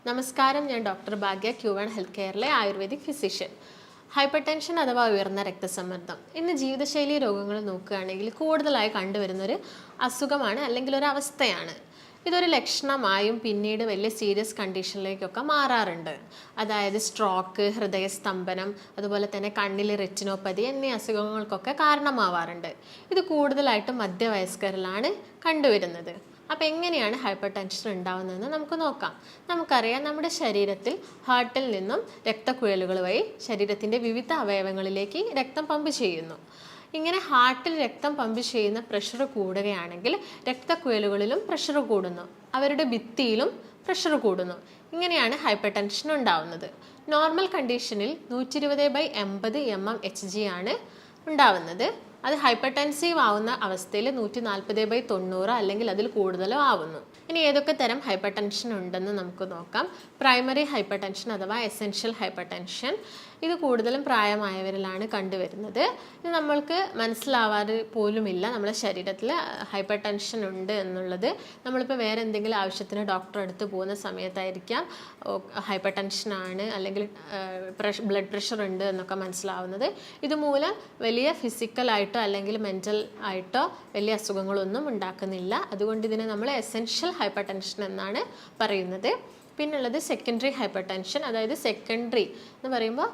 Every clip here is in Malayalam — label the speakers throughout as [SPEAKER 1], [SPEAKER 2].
[SPEAKER 1] നമസ്കാരം, ഞാൻ ഡോക്ടർ ഭാഗ്യ, Q1 ഹെൽത്ത് കെയറിലെ ആയുർവേദിക് ഫിസിഷ്യൻ. ഹൈപ്പർ ടെൻഷൻ അഥവാ ഉയർന്ന രക്തസമ്മർദ്ദം ഇന്ന് ജീവിതശൈലി രോഗങ്ങൾ നോക്കുകയാണെങ്കിൽ കൂടുതലായി കണ്ടുവരുന്നൊരു അസുഖമാണ് അല്ലെങ്കിൽ ഒരു അവസ്ഥയാണ്. ഇതൊരു ലക്ഷണമായും പിന്നീട് വലിയ സീരിയസ് കണ്ടീഷനിലേക്കൊക്കെ മാറാറുണ്ട്. അതായത് സ്ട്രോക്ക്, ഹൃദയസ്തംഭനം, അതുപോലെ തന്നെ കണ്ണിൽ റെറ്റിനോപ്പതി എന്നീ അസുഖങ്ങൾക്കൊക്കെ കാരണമാവാറുണ്ട്. ഇത് കൂടുതലായിട്ടും മധ്യവയസ്കരിലാണ് കണ്ടുവരുന്നത്. അപ്പോൾ എങ്ങനെയാണ് ഹൈപ്പർ ടെൻഷൻ ഉണ്ടാവുന്നതെന്ന് നമുക്ക് നോക്കാം. നമുക്കറിയാം, നമ്മുടെ ശരീരത്തിൽ ഹാർട്ടിൽ നിന്നും രക്തക്കുഴലുകൾ വഴി ശരീരത്തിൻ്റെ വിവിധ അവയവങ്ങളിലേക്ക് രക്തം പമ്പ് ചെയ്യുന്നു. ഇങ്ങനെ ഹാർട്ടിൽ രക്തം പമ്പ് ചെയ്യുന്ന പ്രഷർ കൂടുകയാണെങ്കിൽ രക്തക്കുഴലുകളിലും പ്രഷർ കൂടുന്നു, അവരുടെ ഭിത്തിയിലും പ്രഷർ കൂടുന്നു. ഇങ്ങനെയാണ് ഹൈപ്പർ ടെൻഷൻ ഉണ്ടാവുന്നത്. നോർമൽ കണ്ടീഷനിൽ 120/80 mmHg ആണ് ഉണ്ടാവുന്നത്. അത് ഹൈപ്പർ ടെൻസീവ് ആവുന്ന അവസ്ഥയിൽ 140/90 അല്ലെങ്കിൽ അതിൽ കൂടുതലോ ആവുന്നു. ഇനി ഏതൊക്കെ തരം ഹൈപ്പർ ടെൻഷൻ ഉണ്ടെന്ന് നമുക്ക് നോക്കാം. പ്രൈമറി ഹൈപ്പർ ടെൻഷൻ അഥവാ എസെൻഷ്യൽ ഹൈപ്പർ ടെൻഷൻ, ഇത് കൂടുതലും പ്രായമായവരിലാണ് കണ്ടുവരുന്നത്. ഇത് നമ്മൾക്ക് മനസ്സിലാവാറ് പോലുമില്ല നമ്മുടെ ശരീരത്തിൽ ഹൈപ്പർ ടെൻഷൻ ഉണ്ട് എന്നുള്ളത്. നമ്മളിപ്പോൾ വേറെ എന്തെങ്കിലും ആവശ്യത്തിന് ഡോക്ടറെ അടുത്ത് പോകുന്ന സമയത്തായിരിക്കാം ഹൈപ്പർ ടെൻഷനാണ് അല്ലെങ്കിൽ ബ്ലഡ് പ്രഷർ ഉണ്ട് എന്നൊക്കെ മനസ്സിലാവുന്നത്. ഇതുമൂലം വലിയ ഫിസിക്കലായിട്ടോ അല്ലെങ്കിൽ മെൻ്റൽ ആയിട്ടോ വലിയ അസുഖങ്ങളൊന്നും ഉണ്ടാക്കുന്നില്ല. അതുകൊണ്ട് ഇതിനെ നമ്മൾ എസെൻഷ്യൽ ഹൈപ്പർ ടെൻഷൻ എന്നാണ് പറയുന്നത്. പിന്നുള്ളത് സെക്കൻഡറി ഹൈപ്പർ ടെൻഷൻ. അതായത് സെക്കൻഡറി എന്ന് പറയുമ്പോൾ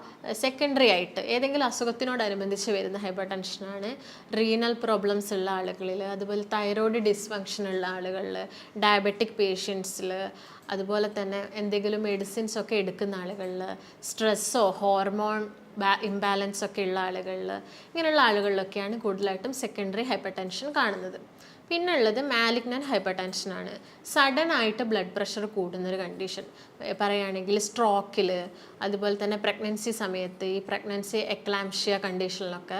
[SPEAKER 1] സെക്കൻഡറി ആയിട്ട് ഏതെങ്കിലും അസുഖത്തിനോടനുബന്ധിച്ച് വരുന്ന ഹൈപ്പർ ടെൻഷനാണ്. റീനൽ പ്രോബ്ലംസ് ഉള്ള ആളുകളിൽ, അതുപോലെ തൈറോയ്ഡ് ഡിസ്ഫങ്ഷൻ ഉള്ള ആളുകളിൽ, ഡയബറ്റിക് പേഷ്യൻസിൽ, അതുപോലെ തന്നെ എന്തെങ്കിലും മെഡിസിൻസ് ഒക്കെ എടുക്കുന്ന ആളുകളിൽ, സ്ട്രെസ്സോ ഹോർമോൺ ഇംബാലൻസ് ഒക്കെ ഉള്ള ആളുകളിൽ, ഇങ്ങനെയുള്ള ആളുകളിലൊക്കെയാണ് കൂടുതലായിട്ടും സെക്കൻഡറി ഹൈപ്പർ ടെൻഷൻ കാണുന്നത്. പിന്നുള്ളത് മാലിഗ്നൻ്റ് ഹൈപ്പർ ടെൻഷനാണ്. സഡൻ ആയിട്ട് ബ്ലഡ് പ്രഷർ കൂടുന്നൊരു കണ്ടീഷൻ പറയുകയാണെങ്കിൽ സ്ട്രോക്കിൽ, അതുപോലെ തന്നെ പ്രഗ്നൻസി സമയത്ത്, ഈ പ്രഗ്നൻസി എക്ലാംഷ്യ കണ്ടീഷനിലൊക്കെ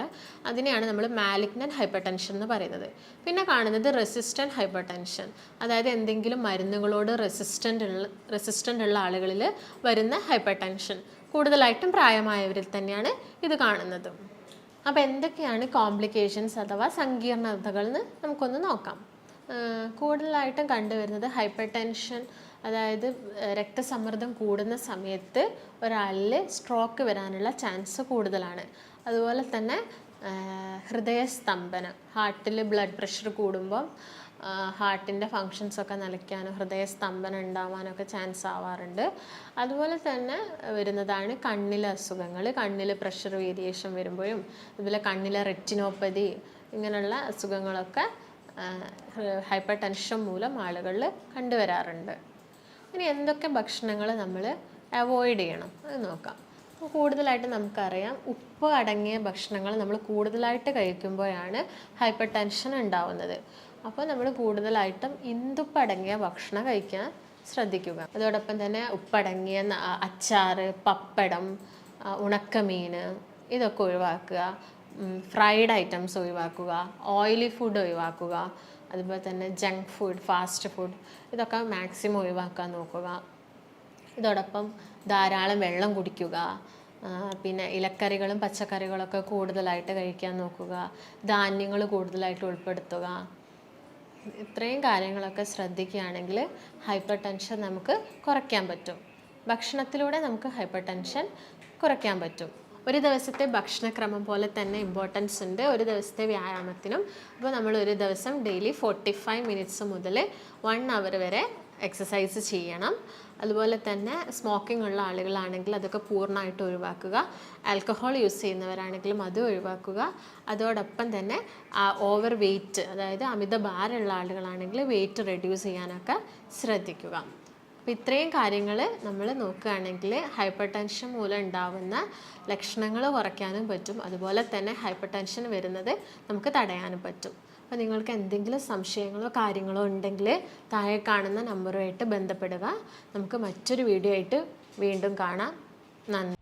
[SPEAKER 1] അതിനെയാണ് നമ്മൾ മാലിഗ്നൻ്റ് ഹൈപ്പർ ടെൻഷൻ എന്ന് പറയുന്നത്. പിന്നെ കാണുന്നത് റെസിസ്റ്റൻറ്റ് ഹൈപ്പർ ടെൻഷൻ. അതായത് എന്തെങ്കിലും മരുന്നുകളോട് റെസിസ്റ്റൻ്റ് ഉള്ള ആളുകളിൽ വരുന്ന ഹൈപ്പർ ടെൻഷൻ. കൂടുതലായിട്ടും പ്രായമായവരിൽ തന്നെയാണ് ഇത് കാണുന്നത്. അപ്പോൾ എന്തൊക്കെയാണ് കോംപ്ലിക്കേഷൻസ് അഥവാ സങ്കീർണതകൾ എന്ന് നമുക്കൊന്ന് നോക്കാം. കൂടുതലായിട്ടും കണ്ടുവരുന്നത് ഹൈപ്പർ ടെൻഷൻ, അതായത് രക്തസമ്മർദ്ദം കൂടുന്ന സമയത്ത് ഒരാളിൽ സ്ട്രോക്ക് വരാനുള്ള ചാൻസ് കൂടുതലാണ്. അതുപോലെ തന്നെ ഹൃദയസ്തംഭനം, ഹാർട്ടിൽ ബ്ലഡ് പ്രഷർ കൂടുമ്പോൾ ഹാർട്ടിൻ്റെ ഫങ്ഷൻസൊക്കെ നിലയ്ക്കാനും ഹൃദയസ്തംഭനം ഉണ്ടാവാനൊക്കെ ചാൻസ് ആവാറുണ്ട്. അതുപോലെ തന്നെ വരുന്നതാണ് കണ്ണിലെ അസുഖങ്ങൾ. കണ്ണിൽ പ്രഷർ വേരിയേഷൻ വരുമ്പോഴും, അതുപോലെ കണ്ണിലെ റെറ്റിനോപ്പതി, ഇങ്ങനെയുള്ള അസുഖങ്ങളൊക്കെ ഹൈപ്പർ ടെൻഷൻ മൂലം ആളുകളിൽ കണ്ടുവരാറുണ്ട്. ഇനി എന്തൊക്കെ ഭക്ഷണങ്ങൾ നമ്മൾ അവോയ്ഡ് ചെയ്യണം അത് നോക്കാം. കൂടുതലായിട്ട് നമുക്കറിയാം, ഉപ്പ് അടങ്ങിയ ഭക്ഷണങ്ങൾ നമ്മൾ കൂടുതലായിട്ട് കഴിക്കുമ്പോഴാണ് ഹൈപ്പർ ടെൻഷൻ ഉണ്ടാവുന്നത്. അപ്പോൾ നമ്മൾ കൂടുതലായിട്ടും ഇന്ദുപ്പടങ്ങിയ ഭക്ഷണം കഴിക്കാൻ ശ്രദ്ധിക്കുക. അതോടൊപ്പം തന്നെ ഉപ്പടങ്ങിയ അച്ചാറ്, പപ്പടം, ഉണക്കമീൻ ഇതൊക്കെ ഒഴിവാക്കുക. ഫ്രൈഡ് ഐറ്റംസ് ഒഴിവാക്കുക. ഓയിലി ഫുഡ് ഒഴിവാക്കുക. അതുപോലെ തന്നെ ജങ്ക് ഫുഡ്, ഫാസ്റ്റ് ഫുഡ് ഇതൊക്കെ മാക്സിമം ഒഴിവാക്കാൻ നോക്കുക. ഇതോടൊപ്പം ധാരാളം വെള്ളം കുടിക്കുക. പിന്നെ ഇലക്കറികളും പച്ചക്കറികളൊക്കെ കൂടുതലായിട്ട് കഴിക്കാൻ നോക്കുക. ധാന്യങ്ങൾ കൂടുതലായിട്ട് ഉൾപ്പെടുത്തുക. ഇത്രയും കാര്യങ്ങളൊക്കെ ശ്രദ്ധിക്കുകയാണെങ്കിൽ ഹൈപ്പർ ടെൻഷൻ നമുക്ക് കുറയ്ക്കാൻ പറ്റും. ഭക്ഷണത്തിലൂടെ നമുക്ക് ഹൈപ്പർ ടെൻഷൻ കുറയ്ക്കാൻ പറ്റും. ഒരു ദിവസത്തെ ഭക്ഷണക്രമം പോലെ തന്നെ ഇമ്പോർട്ടൻസ് ഉണ്ട് ഒരു ദിവസത്തെ വ്യായാമത്തിനും. അപ്പോൾ നമ്മൾ ഒരു ദിവസം ഡെയിലി 45 മിനിറ്റ്സ് മുതൽ 1 അവർ വരെ എക്സസൈസ് ചെയ്യണം. അതുപോലെ തന്നെ സ്മോക്കിംഗ് ഉള്ള ആളുകളാണെങ്കിൽ അതൊക്കെ പൂർണ്ണമായിട്ട് ഒഴിവാക്കുക. ആൽക്കഹോൾ യൂസ് ചെയ്യുന്നവരാണെങ്കിലും അത് ഒഴിവാക്കുക. അതോടൊപ്പം തന്നെ ഓവർ വെയ്റ്റ്, അതായത് അമിത ഭാരമുള്ള ആളുകളാണെങ്കിൽ വെയ്റ്റ് റെഡ്യൂസ് ചെയ്യാനൊക്കെ ശ്രദ്ധിക്കുക. അപ്പോൾ ഇത്രയും കാര്യങ്ങൾ നമ്മൾ നോക്കുകയാണെങ്കിൽ ഹൈപ്പർ ടെൻഷൻ മൂലം ഉണ്ടാവുന്ന ലക്ഷണങ്ങൾ കുറയ്ക്കാനും പറ്റും. അതുപോലെ തന്നെ ഹൈപ്പർ ടെൻഷൻ വരുന്നത് നമുക്ക് തടയാനും പറ്റും. അപ്പോൾ നിങ്ങൾക്ക് എന്തെങ്കിലും സംശയങ്ങളോ കാര്യങ്ങളോ ഉണ്ടെങ്കിൽ താഴെ കാണുന്ന നമ്പറുമായിട്ട് ബന്ധപ്പെടുക. നമുക്ക് മറ്റൊരു വീഡിയോ ആയിട്ട് വീണ്ടും കാണാം. നന്ദി.